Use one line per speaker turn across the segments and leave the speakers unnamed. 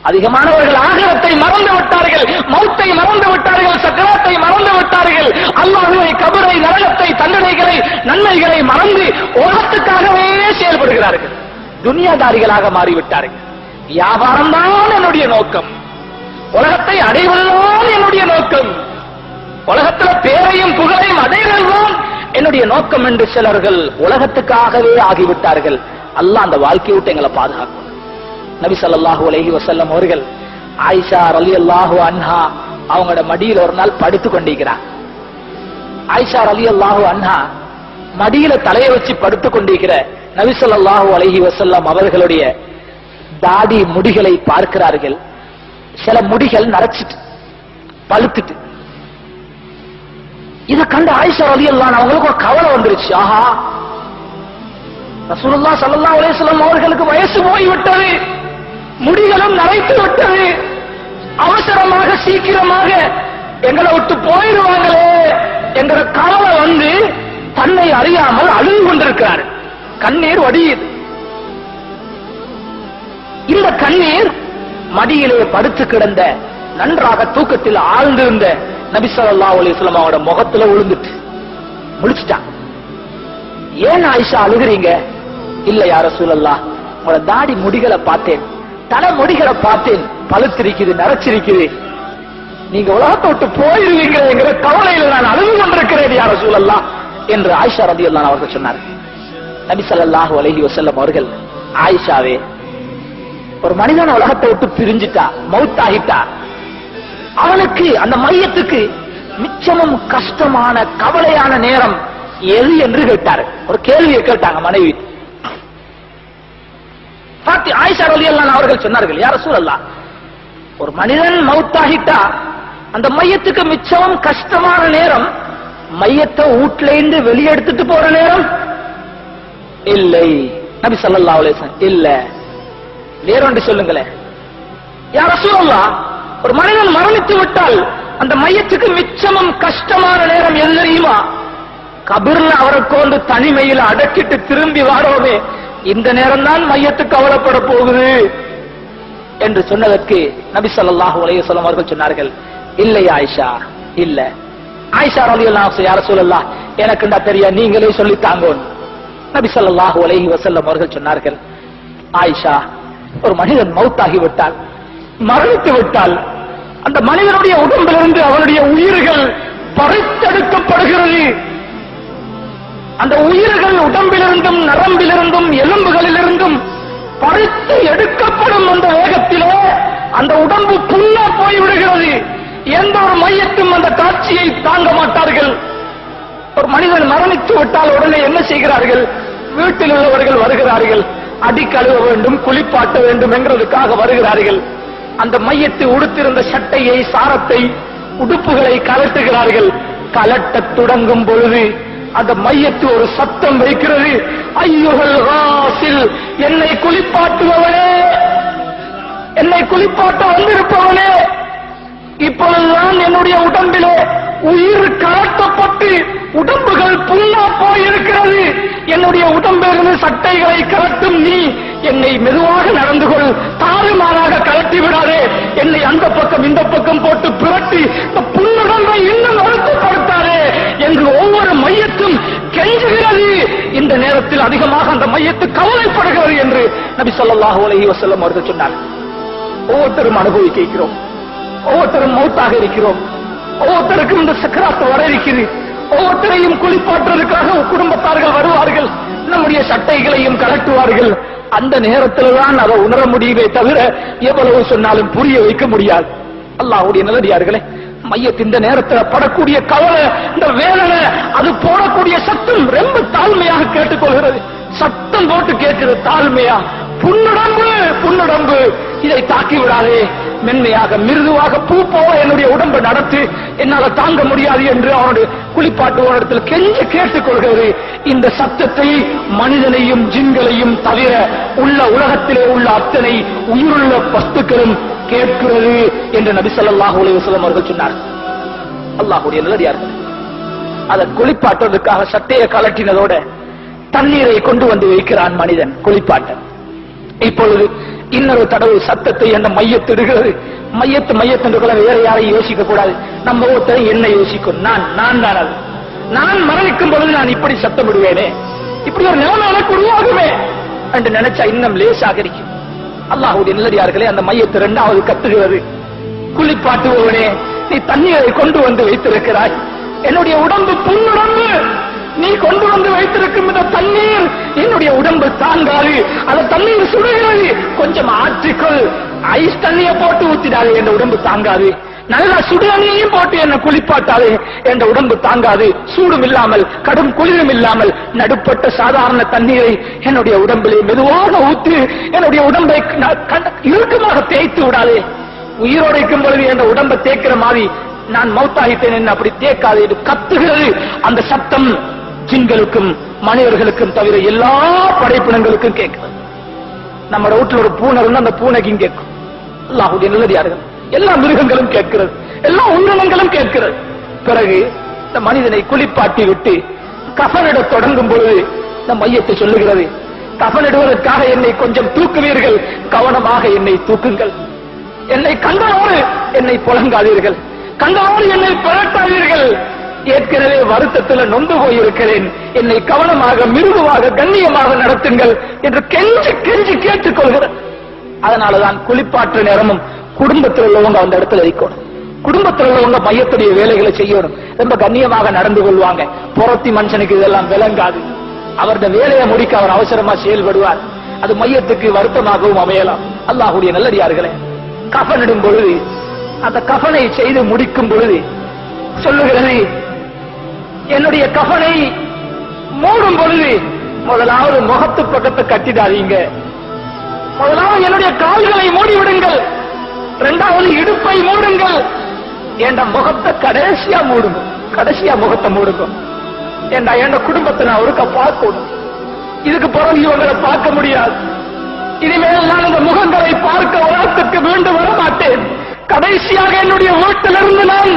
அதிகமானவர்கள் ஆகிரத்தை மறந்து விட்டார்கள், மௌத்தை மறந்து விட்டார்கள், சக்கராத்தை மறந்து விட்டார்கள், அல்லாஹ்வை, கபரை, நரகத்தை, தண்டனைகளை, நன்மைகளை மறந்து உலகத்துக்காகவே செயல்படுகிறார்கள். துனியாதாரிகளாக மாறிவிட்டார்கள். வியாபாரம் தான் என்னுடைய நோக்கம், உலகத்தை அடைவதுதான் என்னுடைய நோக்கம், உலகத்தில் பேரையும் புகழையும் அடைவதுதான் என்னுடைய நோக்கம் என்று சிலர்கள் உலகத்துக்காகவே ஆகிவிட்டார்கள். அல்லாஹ் அந்த வாழ்க்கையை விட்டு எங்களை பாதுகாக்கும். நபி ஸல்லல்லாஹு அலைஹி வஸல்லம் அவர்கள் ஆயிஷா ரலியல்லாஹு அன்ஹா அவங்களோட மடியில் ஒரு நாள் படுத்து கொண்டிருக்கிறார். ஆயிஷா ரலியல்லாஹு அன்ஹா மடியில தலையை வச்சு படுத்து கொண்டிருக்கிற நபி ஸல்லல்லாஹு அலைஹி வஸல்லம் அவர்களுடைய தாடி முடிகளை பார்க்கிறார்கள். சில முடிகள் நரைச்சிட்டு பழுத்துட்டு. இதை கண்ட ஆயிஷா ரலியல்லாஹு அன்ஹா அவங்களுக்கு ஒரு கவலை வந்துருச்சு. ஆஹா, ரசூலுல்லாஹ் ஸல்லல்லாஹு அலைஹி வஸல்லம் அவர்களுக்கு வயசு போய்விட்டது, முடிகளும் நரைத்து விட்டது, அவசரமாக சீக்கிரமாக எங்களை விட்டு போயிடுவாங்களே என்ற கவலை வந்து தன்னை அறியாமல் அழுது கொண்டிருக்கிறார். கண்ணீர் வடியுது. இந்த கண்ணீர் மடியிலே படுத்து கிடந்த நன்றாக தூக்கத்தில் ஆழ்ந்திருந்த நபி ஸல்லல்லாஹு அலைஹி வஸல்லம் அவரோட முகத்துல விழுந்துட்டு முழிச்சிட்டான். ஏன் ஆயிஷா அழுகிறீங்க? இல்ல யா ரசூலல்லாஹ், உங்களோட தாடி முடிகளை பார்த்தேன், தலை முடிகளை பார்த்தேன், பழுத்திருக்குது, நரைச்சிருக்குது, நீங்க உலகத்தை விட்டு போயிருவீங்கிற கவலையில் நான் அழுது கொண்டிருக்கிறேன் யா ரசூலல்லாஹ் என்று ஆயிஷா ரலியல்லாஹு அன்ஹா அவர்கள் சொன்னார். நபி ஸல்லல்லாஹு அலைஹி வஸல்லம் அவர்கள், ஆயிஷாவே, ஒரு மனிதன் உலகத்தை விட்டு பிரிஞ்சிட்டா, மௌத்தாகிட்டா, அவனுக்கு அந்த மையத்துக்கு மிச்சமும் கஷ்டமான கவலையான நேரம் எது என்று கேட்டார். ஒரு கேள்வியை கேட்டாங்க மனைவி. ஆயிஷா ரலியல்லாஹு அன்ஹா அவர்கள் சொன்னார்கள், யா ரசூலல்லாஹ், ஒரு மனிதன் மௌத்தாகிட்டா அந்த மையத்துக்கு மிச்சமும் கஷ்டமான நேரம் மையத்தை வீட்டுல இருந்து வெளியெடுத்துட்டு போற நேரம் இல்லை. நபி ஸல்லல்லாஹு அலைஹி வஸல்லம், இல்ல, வேறொன்று சொல்லுங்களேன். யா ரசூலல்லாஹ், ஒரு மனிதன் மரணித்து விட்டால் அந்த மையத்துக்கு மிச்சமும் கஷ்டமான நேரம் எது தெரியுமா? கபர்ல அவரை கொண்டு தனிமையில் அடக்கிட்டு திரும்பி வாரோமே, இந்த நேரம் தான் மையத்துக்கு கவலைப்பட போகுது என்று சொன்னதற்கு நபி ஸல்லல்லாஹு அலைஹி வஸல்லம் அவர்கள் சொன்னார்கள், இல்லை ஆயிஷா, இல்ல. ஆயிஷா ரலியல்லாஹு அன்ஹா, யா ரசூலல்லாஹ், எனக்குண்டா தெரிய, நீங்களே சொல்லித்தாங்க. நபி ஸல்லல்லாஹு அலைஹி வஸல்லம் அவர்கள் சொன்னார்கள், ஆயிஷா, ஒரு மனிதன் மௌத்தாகி விட்டால், மரணித்து விட்டால், அந்த மனிதனுடைய உடம்பிலிருந்து அவனுடைய உயிர்கள் பறித்தெடுக்கப்படுகிறது. அந்த உயிர்கள் உடம்பிலிருந்தும் நரம்பிலிருந்தும் எலும்புகளிலிருந்தும் பறித்து எடுக்கப்படும் அந்த வேகத்திலே அந்த உடம்பு புண்ணா போய்விடுகிறது. எந்த ஒரு மையத்தும் அந்த காட்சியை தாங்க மாட்டார்கள். ஒரு மனிதன் மரணித்து விட்டால் உடனே என்ன செய்கிறார்கள்? வீட்டில் உள்ளவர்கள் வருகிறார்கள், அடி கழுவ வேண்டும், குளிப்பாட்ட வேண்டும் என்கிறதுக்காக வருகிறார்கள். அந்த மையத்தை உடுத்திருந்த சட்டையை, சாரத்தை, உடுப்புகளை கலட்டுகிறார்கள். கலட்டத் தொடங்கும் பொழுது அந்த மையத்து ஒரு சத்தம் வைக்கிறது, ஐயுகல் ராசில், என்னை குளிப்பாட்டுபவனே, என்னை குளிப்பாட்ட வந்திருப்பவனே, இப்பொழுதுதான் என்னுடைய உடம்பிலே உயிர் கலட்டப்பட்டு உடம்புகள் புண்ணா போயிருக்கிறது. என்னுடைய உடம்பிலிருந்து சட்டைகளை கலட்டும் நீ என்னை மெதுவாக நடந்து கொள், தாறுமாறாக கலட்டி விடாதே, என்னை அந்த பக்கம் இந்த பக்கம் போட்டு புரட்டி புண்ணுடம்பை இன்னும் அழுத்தப்படுத்தாதே என்று ஒவ்வொரு மையத்தும் கெஞ்சுகிறது. இந்த நேரத்தில் அதிகமாக அந்த மையத்து கவலைப்படுகிறது என்று நபி ஸல்லல்லாஹு அலைஹி வஸல்லம் அவர்கள் சொன்னார். ஒவ்வொருத்தரும் அனுபவிக்கிறோம், ஒவ்வொருத்தரும் மௌத்தாக இருக்கிறோம், ஒவ்வொருத்தருக்கும் இந்த சக்கராத்து வர இருக்கிறது. ஒவ்வொருத்தரையும் குளிப்பாற்றுவதற்காக குடும்பத்தார்கள் வருவார்கள், நம்முடைய சட்டைகளையும் கலட்டுவார்கள். அந்த நேரத்தில் தான் அதை உணர முடியுமே தவிர எவ்வளவு சொன்னாலும் புரிய வைக்க முடியாது. அல்லாஹ்வுடைய நல்லடியார்களே, மையத்தின் இந்த நேரத்தில் படக்கூடிய கவலை, இந்த வேதனை, அது போடக்கூடிய சத்தம் ரொம்ப தாழ்மையாக கேட்டுக்கொள்கிறது. சத்தம் போட்டு கேட்கிறது தாழ்மையா, புண்ணுடம்பு, புண்ணுடம்பு, இதை தாக்கி விடாதே, மென்மையாக மிருதுவாக பூ போல என்னுடைய உடம்பை நடத்து, என்னால தாங்க முடியாது என்று அவனுடைய குளிப்பாட்டுவனிடத்தில் கெஞ்சி கேட்டுக் கொள்கிறது. இந்த சத்தத்தை மனிதனையும் ஜின்களையும் தவிர உள்ள உலகத்திலே உள்ள அத்தனை உயிருள்ள வஸ்துக்களும் கேட்கிறது என்று நபி ஸல்லல்லாஹு அலைஹி வஸல்லம் அவர்கள் சொன்னார். அல்லாஹ்வுடைய நல்லடியார்கள், அதை குளிப்பாட்டுவதற்காக சட்டையை கலட்டினதோட தண்ணீரை கொண்டு வந்து வைக்கிறான் மனிதன் குளிப்பாட்ட. இப்பொழுது இன்னொரு தடவை சத்தத்தை அந்த மையத்திடுகிறது. மையத்து வேற யாரையும் யோசிக்க கூடாது. நம்ம ஒருத்தரை என்ன யோசிக்கும்? நான் தான் அது. நான் மரணிக்கும் பொழுது நான் இப்படி சத்தமிடுவேனே, இப்படி ஒரு நிலைமை எனக்கு உருவாகுமே என்று நினைச்சா இன்னும் லேசாக இருக்கும். அல்லாஹ்வுடைய நல்லடியார்களே, அந்த மையத்து இரண்டாவது கத்துகிறது, குளிப்பாட்டுவோனே, நீ தண்ணீரை கொண்டு வந்து வைத்திருக்கிறாய், என்னுடைய உடம்பு புண்ணுடம்பு, நீ கொண்டு வந்து வைத்திருக்கும் இந்த தண்ணீர் என்னுடைய உடம்பு தாங்காது, அந்த தண்ணீர் சுடுகிறது, கொஞ்சம் ஆற்றிக்கொள், ஐஸ் தண்ணியை போட்டு ஊத்திடாது, என் உடம்பு தாங்காது, நல்ல சுடு தண்ணியையும் போட்டு என்ன குளிப்பாட்டாது, என் உடம்பு தாங்காது, சூடும் இல்லாமல் கடும் குளிரும் இல்லாமல் நடுப்பட்ட சாதாரண தண்ணீரை என்னுடைய உடம்பிலே மெதுவாக ஊற்றி என்னுடைய உடம்பை இறுக்கமாக தேய்த்து விடாதே, உயிரோடைக்கும் பொழுது என் உடம்பை தேய்க்கிற மாதிரி நான் மௌத்தாகிட்டேன் என்ன அப்படி தேய்க்காது என்று கத்துகிறது. அந்த சத்தம் ஜின்களுக்கும் மனிதர்களுக்கும் தவிர எல்லா படைப்பினங்களுக்கும் கேட்கிறது. நம்ம வீட்டுல ஒரு பூனை இருந்தா அந்த பூனைக்கும் கேட்கும். அல்லாஹ்வுடைய நல்லடியார்கள், எல்லா மிருகங்களும் கேட்கிறது, எல்லா உயிரினங்களும் கேட்கிறது. பிறகு இந்த மனிதனை குளிப்பாட்டி விட்டு கஃனிட தொடங்கும் பொழுது இந்த மையத்தை சொல்லுகிறது, கஃனிடுவதற்காக என்னை கொஞ்சம் தூக்குவீர்கள், கவனமாக என்னை தூக்குங்கள், என்னை கண்டவோடு என்னை புலங்காதீர்கள், கண்டவோடு என்னை புரட்டாதீர்கள், ஏற்கனவே வருத்தத்தில் நொந்து போயிருக்கிறேன், என்னை கவனமாக மிருதுவாக கண்ணியமாக நடத்துங்கள் என்று கெஞ்சி கெஞ்சி கேட்டுக்கொள்கிறார். அதனாலதான் குளிப்பாற்ற நேரமும் குடும்பத்தில் உள்ளவங்க அந்த இடத்துல இருக்கணும், குடும்பத்தில் உள்ளவங்க மையத்துடைய வேலைகளை செய்யணும், ரொம்ப கண்ணியமாக நடந்து கொள்வாங்க. புறத்தி மனுஷனுக்கு இதெல்லாம் விளங்காது, அவருடைய வேலையை முடிக்க அவர் அவசரமா செயல்படுவார், அது மையத்துக்கு வருத்தமாகவும் அமையலாம். அல்லாஹ்வுடைய நல்லடியார்களே, கஃனிடும் பொழுது அந்த கஃனை செய்து முடிக்கும் பொழுது சொல்லுகிறது, என்னுடைய கஃனை மூடும் பொழுது முதலாவது முகத்து பக்கத்தை கட்டிடாதீங்க, முதலாவது என்னுடைய கால்களை மூடிவிடுங்கள், இரண்டாவது இடுப்பை மூடுங்கள், என் முகத்தை கடைசியா மூடுங்க, கடைசியா முகத்தை மூடுங்க, என் குடும்பத்தை நான் ஒருக்க பார்க்கணும், இதுக்கு பிறகு இவங்களை பார்க்க முடியாது, இனிமேல் நான் இந்த முகங்களை பார்க்க உலகத்துக்கு மீண்டும் வர மாட்டேன், கடைசியாக என்னுடைய வீட்டிலிருந்து நான்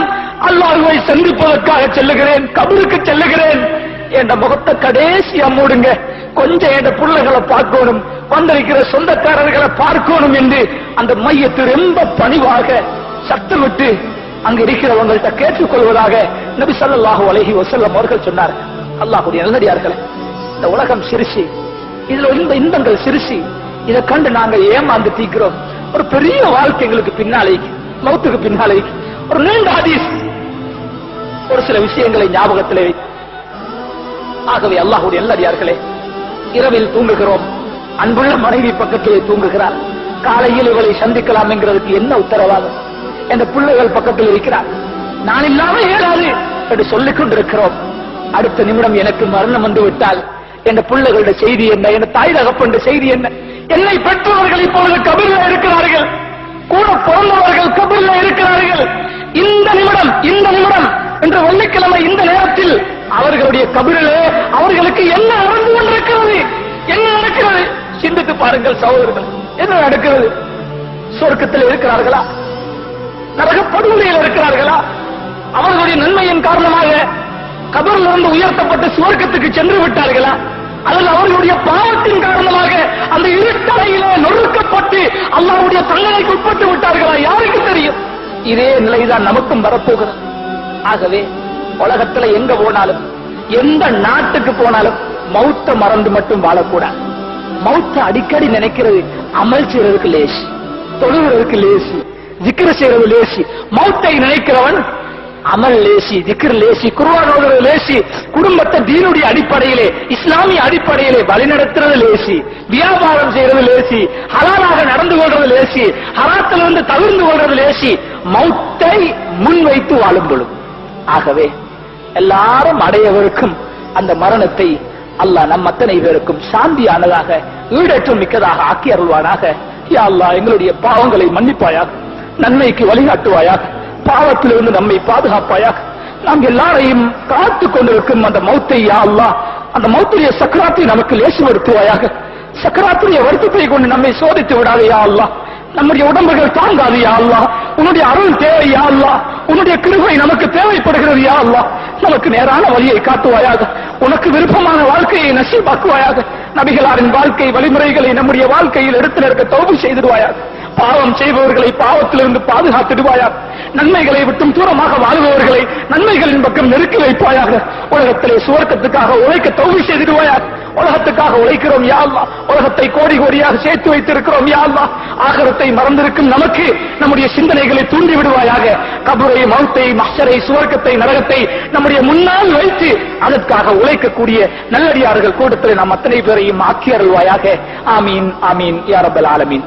அல்லாஹ்வை சந்திப்பதற்காக செல்லுகிறேன், கபருக்கு செல்லுகிறேன், என் முகத்தை கடைசியா மூடுங்க, கொஞ்சம் என் பிள்ளைகளை பார்க்கணும், வந்திருக்கிற சொந்தக்காரர்களை பார்க்கணும் என்று அந்த மையத்தை ரொம்ப பணிவாக சத்தம் விட்டு அங்க இருக்கிறவங்கள்ட்ட கேட்டுக்கொள்வதாக நபி ஸல்லல்லாஹு அலைஹி வஸல்லம் அவர்கள் சொன்னார். அல்லாஹ்வுடைய நல்லடியார்களே, இந்த உலகம் சிறுசி, இதுல இந்த இன்பங்கள் சிறுசி, இதை கண்டு நாங்க ஏமாந்து தீக்கிறோம். ஒரு பெரிய வாழ்க்கை எங்களுக்கு பின்னாலே, மௌத்துக்கு பின்னாலே ஒரு நீண்ட ஹதீஸ், ஒரு சில விஷயங்களை ஞாபகத்திலே. ஆகவே அல்லாஹ்வுடைய நல்லடியார்களே, இரவில் தூங்குகிறோம், அன்புள்ள மனைவி பக்கத்திலே தூங்குகிறார், காலையில் இவளை சந்திக்கலாம் என்கிறதுக்கு என்ன உத்தரவாதம்? என்ற பிள்ளைகள் பக்கத்தில் இருக்கிறார், நான் இல்லாம ஏறாது என்று சொல்லிக் கொண்டிருக்கிறோம். அடுத்த நிமிடம் எனக்கு மரணம் வந்து விட்டால் என் பிள்ளைகளுடைய செய்தி என்ன, என் தாய் தகப்பன் செய்தி என்ன? என்னை பெற்றவர்கள் இப்பொழுது கபரில் இருக்கிறார்கள், கூட பிறந்தவர்கள் கபரில் இருக்கிறார்கள். இந்த நிமிடம் என்று வெள்ளிக்கிழமை இந்த நேரத்தில் அவர்களுடைய கபரிலே அவர்களுக்கு என்ன நடந்து கொண்டிருக்கிறது, என்ன நடக்கிறது? சிந்தித்து பாருங்கள் சகோதரர்கள், என்ன நடக்கிறது? சொர்க்கத்தில் இருக்கிறார்களா, நரகப்படுகொலையில் இருக்கிறார்களா? அவர்களுடைய நன்மையின் காரணமாக கபரில் இருந்து உயர்த்தப்பட்டு சுவர்க்கத்துக்கு சென்று விட்டார்களா? அல்லது அவர்களுடைய பாவத்தின் காரணமாக அந்த இருட்டறையிலே நொறுக்கப்பட்டு அல்லாஹ்வுடைய தண்டனைக்கு உட்பட்டு விட்டார்களா? யாருக்கு தெரியும்? இதே நிலைதான் நமக்கும் வரப்போகிறது. ஆகவே உலகத்துல எங்க போனாலும், எந்த நாட்டுக்கு போனாலும் மௌத்த மறந்து மட்டும் வாழக்கூடாது. மௌத்த அடிக்கடி நினைக்கிறது அமல் செய்யறதுக்கு லேசி, தொழுகிறதுக்கு லேசி, ஜிக்ர் செய்யறது லேசி. மௌத்தை நினைக்கிறவன் அமல் லேசி, ஜிக்ர் லேசி, குர்ஆன் ஓதுறது லேசி, குடும்பத்தை தீனுடைய அடிப்படையிலே இஸ்லாமிய அடிப்படையிலே வழிநடத்துறது லேசி, வியாபாரம் செய்யறது லேசி, ஹலாலாக நடந்து கொள்றது லேசி, ஹராத்திலிருந்து தவிர்ந்து கொள்றது லேசி, மௌத்தை முன்வைத்து வாழும் பொழுது. ஆகவே எல்லாரும் அடையவருக்கும் அந்த மரணத்தை அல்லாஹ் நம் அத்தனை பேருக்கும் சாந்தியானதாக ஈடேற்றம் மிக்கதாக ஆக்கி அருள்வானாக. யா அல்லாஹ், எங்களுடைய பாவங்களை மன்னிப்பாயாக, நன்மைக்கு வழிகாட்டுவாயாக, பாவத்திலிருந்து நம்மை பாதுகாப்பாயாக. நாம் எல்லாரையும் காத்துக் கொண்டிருக்கும் அந்த மௌத்தை யா அல்லாஹ், அந்த மௌத்துடைய சக்கராத்தை நமக்கு லேசுபடுத்துவாயாக. சக்கராத்துடைய வருத்தத்தை கொண்டு நம்மை சோதித்து விடாதே யா அல்லாஹ். நம்முடைய உடம்புகள் தாங்காது யா அல்லாஹ். உன்னுடைய அருள் தேவை யா அல்லாஹ், உன்னுடைய கிருபை நமக்கு தேவைப்படுகிறது யா அல்லாஹ். நமக்கு நேரான வழியை காட்டுவாயாக, உனக்கு விருப்பமான வாழ்க்கையை நசீபாக்குவாயாக. நபிகளாரின் வாழ்க்கை வழிமுறைகளை நம்முடைய வாழ்க்கையில் எடுத்து நிற்க தௌபு செய்திடுவாயாக. பாவம் செய்பவர்களை பாவத்திலிருந்து பாதுகாத்திடுவாயாக. நன்மைகளை விட்டும் தூரமாக வாழ்பவர்களை நன்மைகளின் பக்கம் நெருக்கி வைப்பாயாக. உலகத்திலே சுவர்க்கத்துக்காக உழைக்க தௌபு செய்திடுவாயாக. உலகத்துக்காக உழைக்கிறோம் யா அல்லாஹ், உலகத்தை கோடி கோடியாக சேர்த்து வைத்திருக்கிறோம் யா அல்லாஹ். ஆகிரத்தை மறந்திருக்கும் நமக்கு நம்முடைய சிந்தனைகளை தூண்டி விடுவாயாக. கபரை, மௌத்தை, மஹ்ஷரை, சுவர்க்கத்தை, நரகத்தை நம்முடைய முன்னால் வைத்து அதற்காக உழைக்கக்கூடிய நல்லடியார்கள் கூட்டத்தில் நாம் அத்தனை பேரையும் ஆக்கி அருள்வாயாக. ஆமீன் ஆமீன் யா ரப்பல் ஆலமீன்.